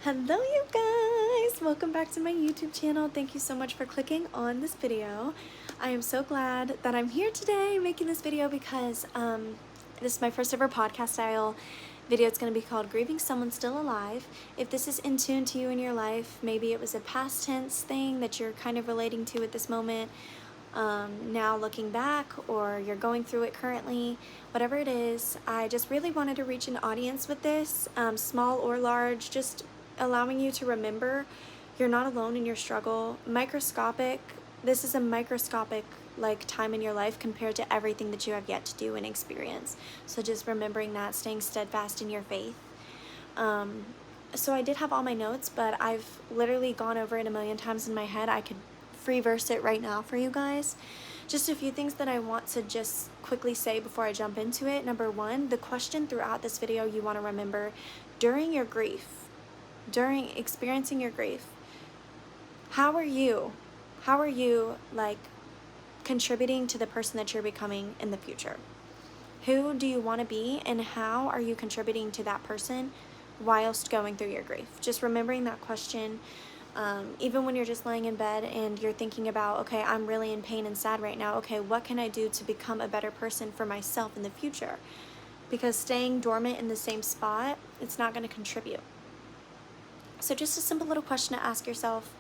Hello you guys! Welcome back to my YouTube channel. Thank you so much for clicking on this video. I am so glad that I'm here today making this video because this is my first ever podcast style video. It's going to be called Grieving Someone Still Alive. If this is in tune to you in your life, maybe it was a past tense thing that you're kind of relating to at this moment, now looking back, or you're going through it currently, whatever it is, I just really wanted to reach an audience with this, small or large, just allowing you to remember you're not alone in your struggle. This is a microscopic time in your life compared to everything that you have yet to do and experience. So just remembering that, staying steadfast in your faith. So I did have all my notes, but I've literally gone over it a million times in my head. I could free verse it right now for you guys. Just a few things that I want to just quickly say before I jump into it. Number one, the question throughout this video you want to remember during your grief, during experiencing your grief, how are you contributing to the person that you're becoming in the future? Who do you want to be, and how are you contributing to that person whilst going through your grief? Just remembering that question, even when you're just laying in bed and you're thinking about, okay, I'm really in pain and sad right now. Okay, what can I do to become a better person for myself in the future? Because staying dormant in the same spot, it's not going to contribute. So just a simple little question to ask yourself.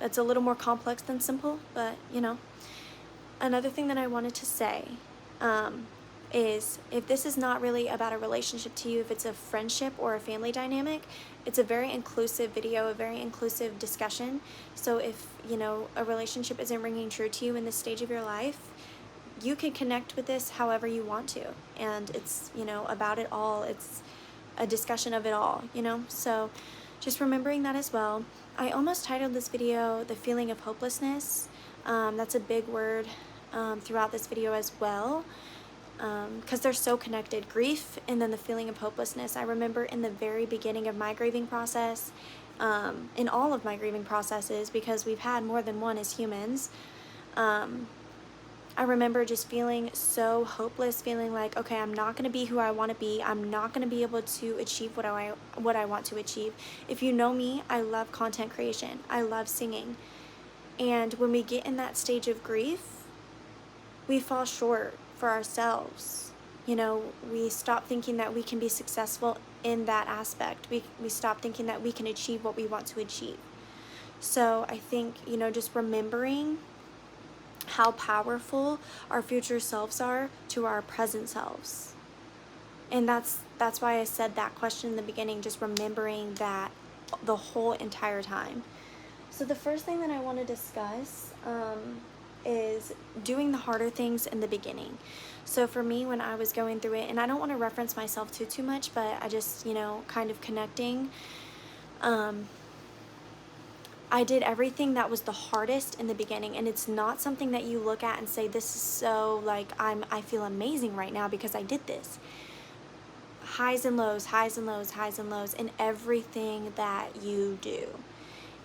It's a little more complex than simple, but you know. Another thing that I wanted to say is, if this is not really about a relationship to you, if it's a friendship or a family dynamic, it's a very inclusive video, a very inclusive discussion. So if, a relationship isn't ringing true to you in this stage of your life, you can connect with this however you want to. And it's, about it all. It's a discussion of it all, So just remembering that as well. I almost titled this video The Feeling of Hopelessness. That's a big word throughout this video as well, because they're so connected. Grief and then the feeling of hopelessness. I remember in the very beginning of my grieving process, in all of my grieving processes, because we've had more than one as humans, I remember just feeling so hopeless, feeling like, okay, I'm not going to be who I want to be. I'm not going to be able to achieve what I want to achieve. If you know me, I love content creation. I love singing. And when we get in that stage of grief, we fall short for ourselves. We stop thinking that we can be successful in that aspect. We stop thinking that we can achieve what we want to achieve. So I think, just remembering how powerful our future selves are to our present selves. And that's why I said that question in the beginning, just remembering that the whole entire time. So the first thing that I want to discuss is doing the harder things in the beginning. So for me, when I was going through it, and I don't want to reference myself too much, but I just, kind of connecting, I did everything that was the hardest in the beginning, and it's not something that you look at and say, this is so, I feel amazing right now because I did this. Highs and lows, highs and lows, highs and lows in everything that you do.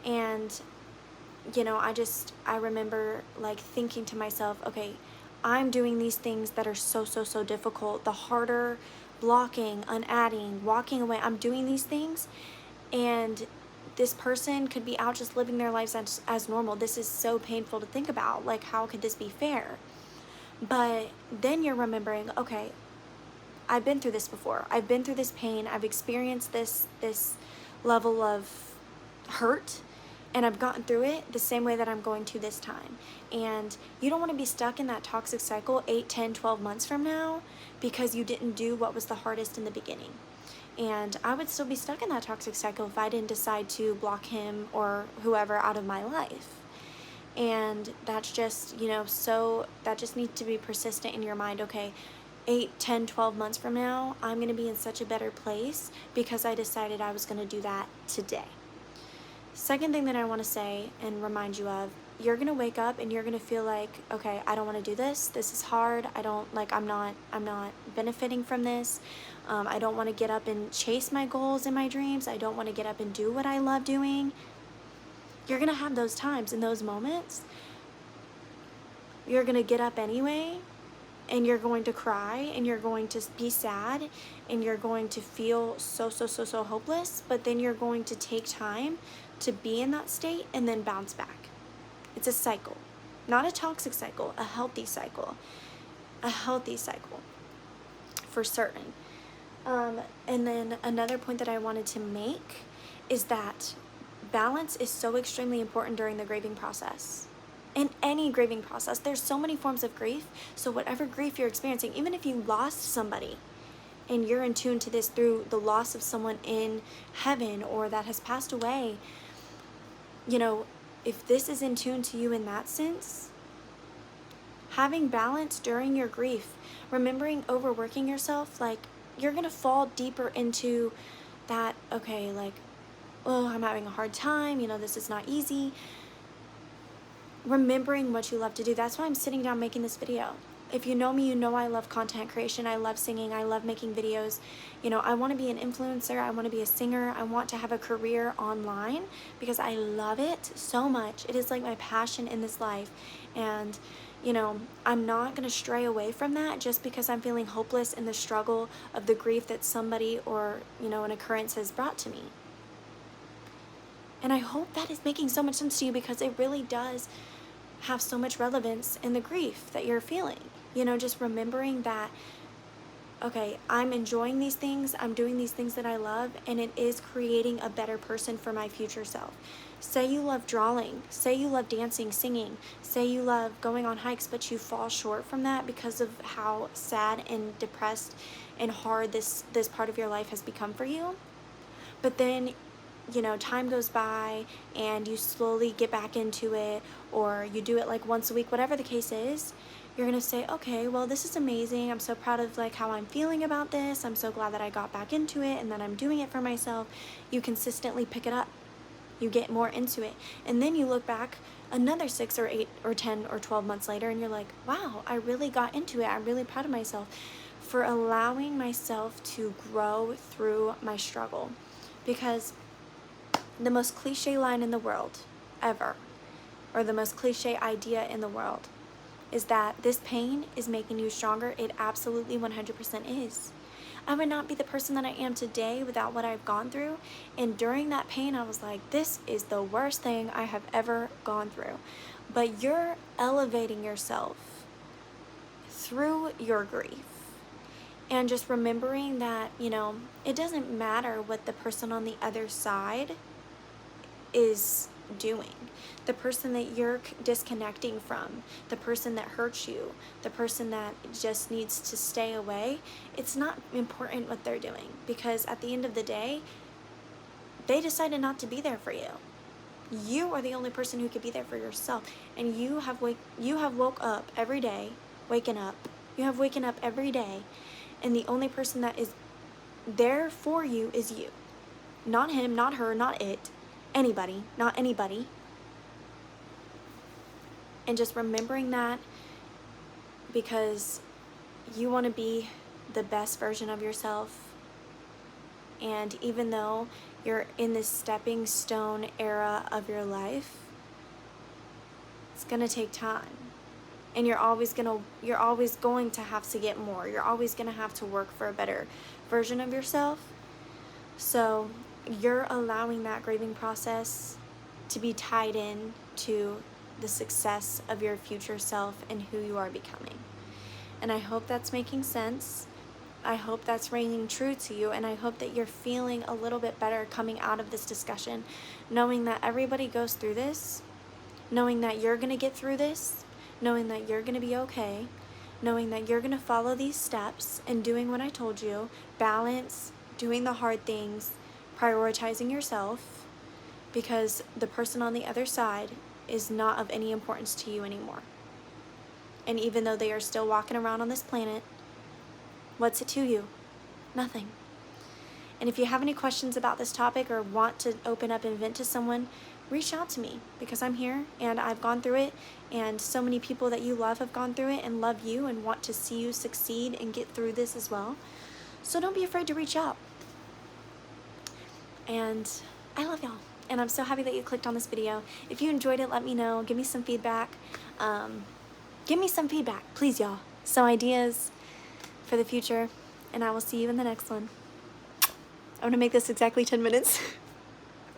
And, I remember thinking to myself, okay, I'm doing these things that are so difficult, the harder, blocking, unadding, walking away, I'm doing these things, and this person could be out just living their lives as normal. This is so painful to think about. How could this be fair? But then you're remembering, okay, I've been through this before. I've been through this pain. I've experienced this level of hurt, and I've gotten through it the same way that I'm going to this time. And you don't want to be stuck in that toxic cycle 8, 10, 12 months from now because you didn't do what was the hardest in the beginning. And I would still be stuck in that toxic cycle if I didn't decide to block him or whoever out of my life. And that's just, that just needs to be persistent in your mind. Okay, 8, 10, 12 months from now, I'm going to be in such a better place because I decided I was going to do that today. Second thing that I want to say and remind you of, you're going to wake up and you're going to feel like, okay, I don't want to do this. This is hard. I'm not benefiting from this. I don't want to get up and chase my goals and my dreams. I don't want to get up and do what I love doing. You're going to have those times and those moments. You're going to get up anyway and you're going to cry, and you're going to be sad, and you're going to feel so hopeless, but then you're going to take time to be in that state and then bounce back. It's a cycle, not a toxic cycle, a healthy cycle. A healthy cycle, for certain. And then another point that I wanted to make is that balance is so extremely important during the grieving process. In any grieving process, there's so many forms of grief. So whatever grief you're experiencing, even if you lost somebody and you're in tune to this through the loss of someone in heaven or that has passed away, you know, if this is in tune to you in that sense, having balance during your grief, remembering overworking yourself, like, you're gonna fall deeper into that, okay, like, oh, I'm having a hard time, you know, this is not easy. Remembering what you love to do. That's why I'm sitting down making this video. If you know me, you know I love content creation, I love singing, I love making videos. You know, I want to be an influencer, I want to be a singer, I want to have a career online because I love it so much. It is like my passion in this life. And you know, I'm not going to stray away from that just because I'm feeling hopeless in the struggle of the grief that somebody or, you know, an occurrence has brought to me. And I hope that is making so much sense to you because it really does have so much relevance in the grief that you're feeling. You know, just remembering that, okay, I'm enjoying these things, I'm doing these things that I love, and it is creating a better person for my future self. Say you love drawing, say you love dancing, singing, say you love going on hikes, but you fall short from that because of how sad and depressed and hard this part of your life has become for you. But then, you know, time goes by and you slowly get back into it, or you do it like once a week, whatever the case is, you're gonna say, okay, well, this is amazing. I'm so proud of like how I'm feeling about this. I'm so glad that I got back into it and that I'm doing it for myself. You consistently pick it up. You get more into it. And then you look back another 6 or 8 or 10 or 12 months later and you're like, wow, I really got into it. I'm really proud of myself for allowing myself to grow through my struggle. Because the most cliche line in the world ever, or the most cliche idea in the world, is that this pain is making you stronger. It absolutely 100% is. I would not be the person that I am today without what I've gone through. And during that pain, I was like, this is the worst thing I have ever gone through. But you're elevating yourself through your grief. And just remembering that, you know, it doesn't matter what the person on the other side is doing. The person that you're disconnecting from, the person that hurts you, the person that just needs to stay away, it's not important what they're doing, because at the end of the day, they decided not to be there for you. You are the only person who could be there for yourself, and you have woke up every day, waken up. You have waken up every day, and the only person that is there for you is you. Not him, not her, not it. Anybody, not anybody. And just remembering that, because you want to be the best version of yourself. And even though you're in this stepping stone era of your life, it's going to take time. And you're always going to have to get more. You're always going to have to work for a better version of yourself. So you're allowing that grieving process to be tied in to the success of your future self and who you are becoming. And I hope that's making sense. I hope that's ringing true to you, and I hope that you're feeling a little bit better coming out of this discussion, knowing that everybody goes through this, knowing that you're going to get through this, knowing that you're going to be okay, knowing that you're going to follow these steps and doing what I told you, balance, doing the hard things, prioritizing yourself, because the person on the other side is not of any importance to you anymore. And even though they are still walking around on this planet, what's it to you? Nothing. And if you have any questions about this topic or want to open up and vent to someone, reach out to me, because I'm here and I've gone through it, and so many people that you love have gone through it and love you and want to see you succeed and get through this as well. So don't be afraid to reach out. And I love y'all. And I'm so happy that you clicked on this video. If you enjoyed it, let me know. Give me some feedback. Give me some feedback, please, y'all. some ideas for the future, and I will see you in the next one. I'm gonna make this exactly 10 minutes.